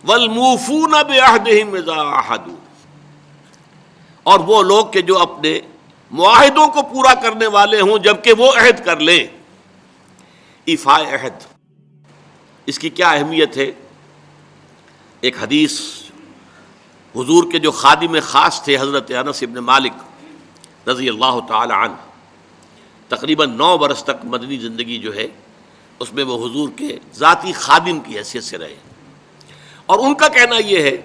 والموفون بعہدہم اذا عاہدوا، اور وہ لوگ کہ جو اپنے معاہدوں کو پورا کرنے والے ہوں جبکہ وہ عہد کر لیں۔ ایفاء عہد، اس کی کیا اہمیت ہے؟ ایک حدیث، حضور کے جو خادم خاص تھے حضرت انس بن مالک رضی اللہ تعالی عنہ، تقریباً 9 برس تک مدنی زندگی جو ہے اس میں وہ حضور کے ذاتی خادم کی حیثیت سے رہے، اور ان کا کہنا یہ ہے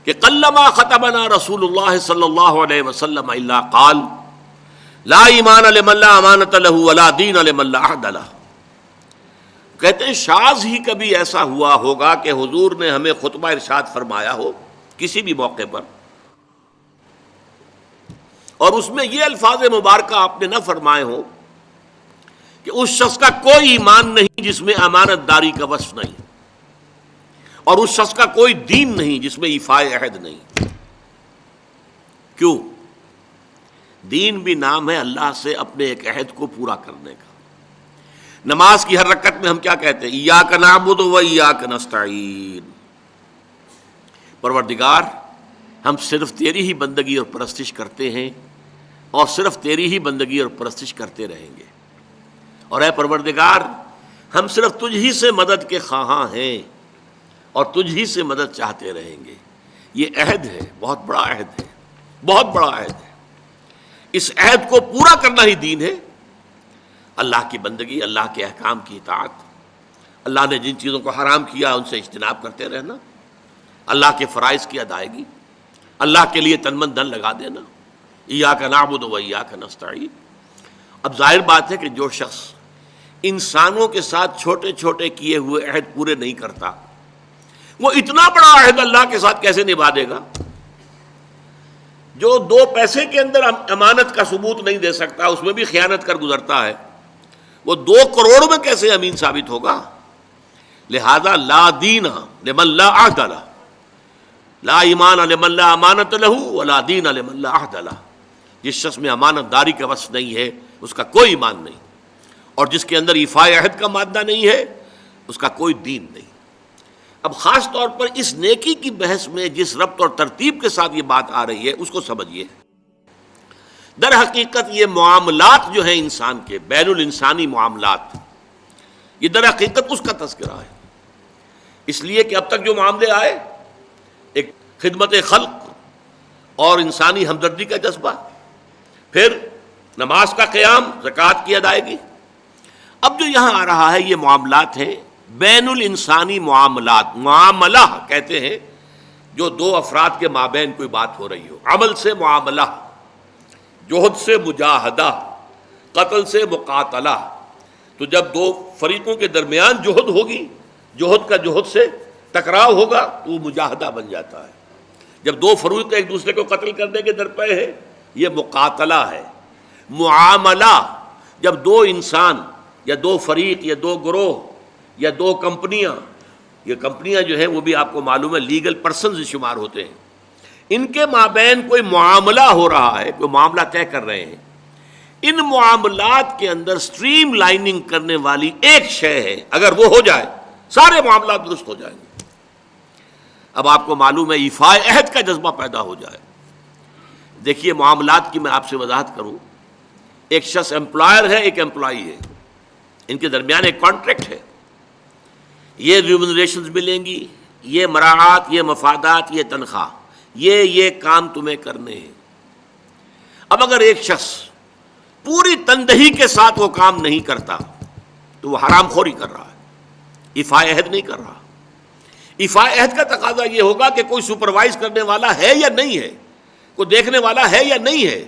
کہ قلما خطبنا رسول اللہ صلی اللہ علیہ وسلم الا قال لا ایمان لمن لا امانۃ له ولا دین لمن لا عہد له۔ کہتے ہیں شاذ ہی کبھی ایسا ہوا ہوگا کہ حضور نے ہمیں خطبہ ارشاد فرمایا ہو کسی بھی موقع پر، اور اس میں یہ الفاظ مبارکہ آپ نے نہ فرمائے ہوں کہ اس شخص کا کوئی ایمان نہیں جس میں امانت داری کا وصف نہیں، اور اس شخص کا کوئی دین نہیں جس میں ایفاء عہد نہیں۔ کیوں؟ دین بھی نام ہے اللہ سے اپنے ایک عہد کو پورا کرنے کا۔ نماز کی ہر رکعت میں ہم کیا کہتے ہیں؟ ایاک نعبد و ایاک نستعین، پروردگار ہم صرف تیری ہی بندگی اور پرستش کرتے ہیں، اور صرف تیری ہی بندگی اور پرستش کرتے رہیں گے، اور اے پروردگار ہم صرف تجھ ہی سے مدد کے خواہاں ہیں اور تجھ ہی سے مدد چاہتے رہیں گے۔ یہ عہد ہے، بہت بڑا عہد ہے، بہت بڑا عہد ہے۔ اس عہد کو پورا کرنا ہی دین ہے۔ اللہ کی بندگی، اللہ کے احکام کی اطاعت، اللہ نے جن چیزوں کو حرام کیا ان سے اجتناب کرتے رہنا، اللہ کے فرائض کی ادائیگی، اللہ کے لیے تن من دھن لگا دینا، ایاک نعبد و ایاک نستعین۔ اب ظاہر بات ہے کہ جو شخص انسانوں کے ساتھ چھوٹے چھوٹے کیے ہوئے عہد پورے نہیں کرتا، وہ اتنا بڑا عہد اللہ کے ساتھ کیسے نبھا دے گا؟ جو 2 پیسے کے اندر امانت کا ثبوت نہیں دے سکتا، اس میں بھی خیانت کر گزرتا ہے، وہ 2 کروڑ میں کیسے امین ثابت ہوگا؟ لہذا لا دین لمن لا عہد لہ، لا ایمان لمن لا امانت لہ ولا دین لمن لا عہد لہ۔ جس شخص میں امانت داری کا وصف نہیں ہے اس کا کوئی ایمان نہیں، اور جس کے اندر ایفاء عہد کا مادہ نہیں ہے اس کا کوئی دین نہیں۔ اب خاص طور پر اس نیکی کی بحث میں جس ربط اور ترتیب کے ساتھ یہ بات آ رہی ہے اس کو سمجھیے۔ در حقیقت یہ معاملات جو ہیں انسان کے، بین الانسانی معاملات، یہ در حقیقت اس کا تذکرہ ہے، اس لیے کہ اب تک جو معاملے آئے، ایک خدمت خلق اور انسانی ہمدردی کا جذبہ، پھر نماز کا قیام، زکوٰۃ کی ادائیگی۔ اب جو یہاں آ رہا ہے یہ معاملات ہیں بین الانسانی معاملات۔ معاملہ کہتے ہیں جو 2 افراد کے مابین کوئی بات ہو رہی ہو، عمل سے معاملہ، جوہد سے مجاہدہ، قتل سے مقاتلہ۔ تو جب 2 فریقوں کے درمیان جوہد ہوگی، جوہد کا جوہد سے ٹکراؤ ہوگا تو وہ مجاہدہ بن جاتا ہے۔ جب 2 فریق ایک دوسرے کو قتل کرنے کے درپے ہیں، یہ مقاتلہ ہے۔ معاملہ جب 2 انسان یا 2 فریق یا 2 گروہ یا 2 کمپنیاں، یہ کمپنیاں جو ہیں وہ بھی آپ کو معلوم ہے لیگل پرسنز شمار ہوتے ہیں، ان کے مابین کوئی معاملہ ہو رہا ہے، کوئی معاملہ طے کر رہے ہیں، ان معاملات کے اندر سٹریم لائننگ کرنے والی ایک شے ہے، اگر وہ ہو جائے سارے معاملات درست ہو جائیں گے۔ اب آپ کو معلوم ہے ایفاء عہد کا جذبہ پیدا ہو جائے۔ دیکھیے معاملات کی میں آپ سے وضاحت کروں، ایک شخص امپلائر ہے، ایک امپلائی ہے، ان کے درمیان ایک کانٹریکٹ ہے، یہ ریمونریشنز ملیں گی، یہ مراعات، یہ مفادات، یہ تنخواہ، یہ کام تمہیں کرنے ہیں۔ اب اگر ایک شخص پوری تندہی کے ساتھ وہ کام نہیں کرتا تو وہ حرام خوری کر رہا ہے، ایفاء عہد نہیں کر رہا۔ ایفاء عہد کا تقاضا یہ ہوگا کہ کوئی سپروائز کرنے والا ہے یا نہیں ہے، کوئی دیکھنے والا ہے یا نہیں ہے،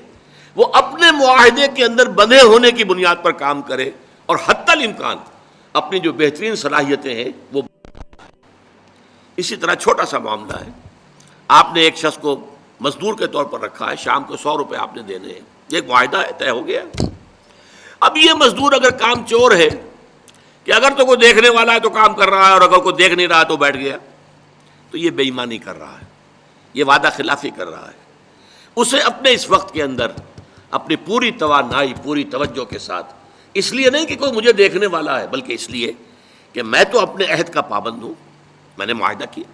وہ اپنے معاہدے کے اندر بندھے ہونے کی بنیاد پر کام کرے، اور حتی الامکان اپنی جو بہترین صلاحیتیں ہیں وہ۔ اسی طرح چھوٹا سا معاملہ ہے، آپ نے ایک شخص کو مزدور کے طور پر رکھا ہے، شام کو 100 روپے آپ نے دینے ہیں، یہ ایک معاہدہ ہے، طے ہو گیا۔ اب یہ مزدور اگر کام چور ہے کہ اگر تو کوئی دیکھنے والا ہے تو کام کر رہا ہے، اور اگر کوئی دیکھ نہیں رہا تو بیٹھ گیا، تو یہ بے ایمانی کر رہا ہے، یہ وعدہ خلافی کر رہا ہے۔ اسے اپنے اس وقت کے اندر اپنی پوری توانائی، پوری توجہ کے ساتھ، اس لیے نہیں کہ کوئی مجھے دیکھنے والا ہے، بلکہ اس لیے کہ میں تو اپنے عہد کا پابند ہوں، میں نے معاہدہ کیا۔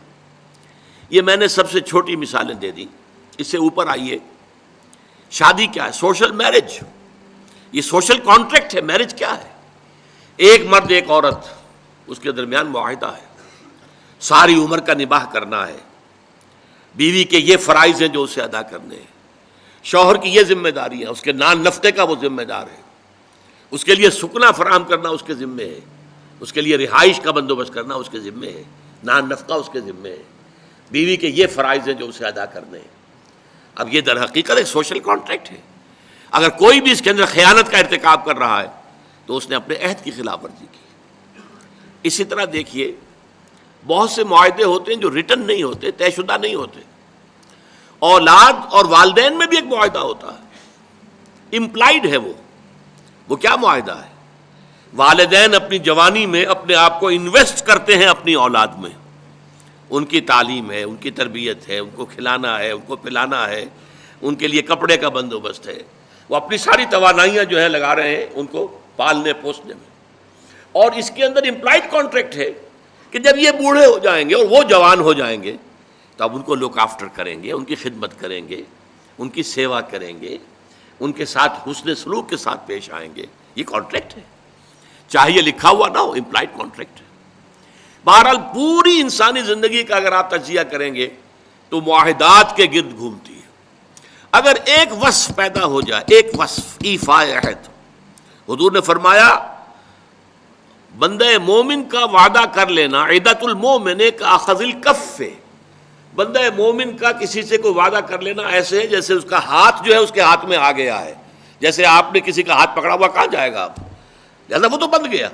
یہ میں نے سب سے چھوٹی مثالیں دے دی. اس سے اوپر آئیے. شادی کیا ہے؟ Social marriage. یہ سوشل کانٹریکٹ ہے. میرج کیا ہے؟ ایک مرد ایک عورت، اس کے درمیان معاہدہ ہے، ساری عمر کا نباہ کرنا ہے. بیوی کے یہ فرائض ہیں جو اسے ادا کرنے ہیں، شوہر کی یہ ذمہ داری ہے، اس کے نان نفقے کا وہ ذمہ دار ہے، اس کے لیے سکنا فراہم کرنا اس کے ذمے ہے، اس کے لیے رہائش کا بندوبست کرنا اس کے ذمے ہے، نان نفقہ اس کے ذمے ہے. بیوی کے یہ فرائض ہیں جو اسے ادا کرنے ہیں. اب یہ در حقیقت ایک سوشل کانٹریکٹ ہے. اگر کوئی بھی اس کے اندر خیانت کا ارتکاب کر رہا ہے تو اس نے اپنے عہد کی خلاف ورزی کی. اسی طرح دیکھیے بہت سے معاہدے ہوتے ہیں جو ریٹن نہیں ہوتے، طے شدہ نہیں ہوتے. اولاد اور والدین میں بھی ایک معاہدہ ہوتا ہے، امپلائڈ ہے. وہ کیا معاہدہ ہے؟ والدین اپنی جوانی میں اپنے آپ کو انویسٹ کرتے ہیں اپنی اولاد میں. ان کی تعلیم ہے، ان کی تربیت ہے، ان کو کھلانا ہے، ان کو پلانا ہے، ان کے لیے کپڑے کا بندوبست ہے. وہ اپنی ساری توانائیاں جو ہے لگا رہے ہیں ان کو پالنے پوسنے میں. اور اس کے اندر امپلائڈ کانٹریکٹ ہے کہ جب یہ بوڑھے ہو جائیں گے اور وہ جوان ہو جائیں گے تو اب ان کو لک آفٹر کریں گے، ان کی خدمت کریں گے، ان کی سیوا کریں گے، ان کے ساتھ حسن سلوک کے ساتھ پیش آئیں گے. یہ کانٹریکٹ ہے، چاہے یہ لکھا ہوا نہ ہو، امپلائڈ کانٹریکٹ ہے. بہرحال پوری انسانی زندگی کا اگر آپ تجزیہ کریں گے تو معاہدات کے گرد گھومتی ہے. اگر ایک وصف پیدا ہو جائے، ایک وصف ایفاء عہد، حضور نے فرمایا بندہ مومن کا وعدہ کر لینا عدت المومن کا اخذ الکف. بندہ مومن کا کسی سے کوئی وعدہ کر لینا ایسے ہے جیسے اس کا ہاتھ جو ہے اس کے ہاتھ میں آ گیا ہے. جیسے آپ نے کسی کا ہاتھ پکڑا ہوا، کہاں جائے گا آپ؟ لہذا وہ تو بند گیا،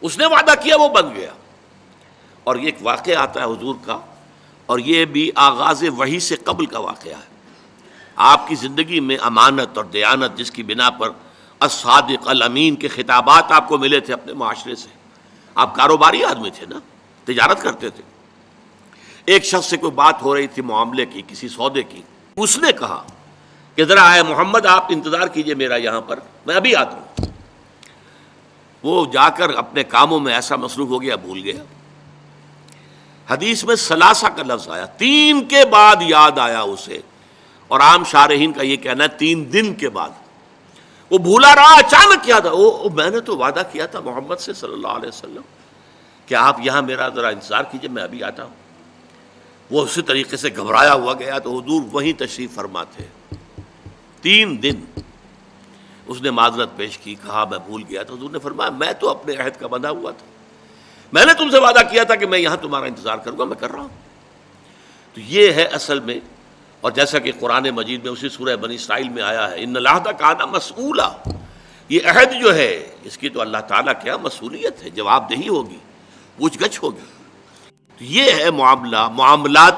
اس نے وعدہ کیا وہ بند گیا. اور یہ ایک واقعہ آتا ہے حضور کا، اور یہ بھی آغاز وحی سے قبل کا واقعہ ہے. آپ کی زندگی میں امانت اور دیانت جس کی بنا پر الصادق الامین کے خطابات آپ کو ملے تھے اپنے معاشرے سے. آپ کاروباری آدمی تھے نا، تجارت کرتے تھے. ایک شخص سے کوئی بات ہو رہی تھی معاملے کی، کسی سودے کی. اس نے کہا کہ ذرا آئے محمد آپ انتظار کیجئے میرا یہاں پر، میں ابھی آتا ہوں. وہ جا کر اپنے کاموں میں ایسا مصروف ہو گیا بھول گیا. حدیث میں ثلاثہ کا لفظ آیا، 3 کے بعد یاد آیا اسے، اور عام شارحین کا یہ کہنا ہے 3 دن کے بعد. وہ بھولا رہا، اچانک کیا تھا، میں نے تو وعدہ کیا تھا محمد سے صلی اللہ علیہ وسلم کہ آپ یہاں میرا ذرا انتظار کیجئے، میں ابھی آتا ہوں. وہ اسی طریقے سے گھبرایا ہوا گیا تو حضور وہیں تشریف فرما تھے. 3 دن اس نے معذرت پیش کی، کہا میں بھول گیا. تو حضور نے فرمایا میں تو اپنے عہد کا بندھا ہوا تھا، میں نے تم سے وعدہ کیا تھا کہ میں یہاں تمہارا انتظار کروں گا، میں کر رہا ہوں. تو یہ ہے اصل میں. اور جیسا کہ قرآن مجید میں اسی سورہ بنی اسرائیل میں آیا ہے، ان العہد کان مسئولا، یہ عہد جو ہے اس کی تو اللہ تعالیٰ کیا مسئولیت ہے، جواب دہی ہوگی، پوچھ گچھ ہوگی. تو یہ ہے معاملات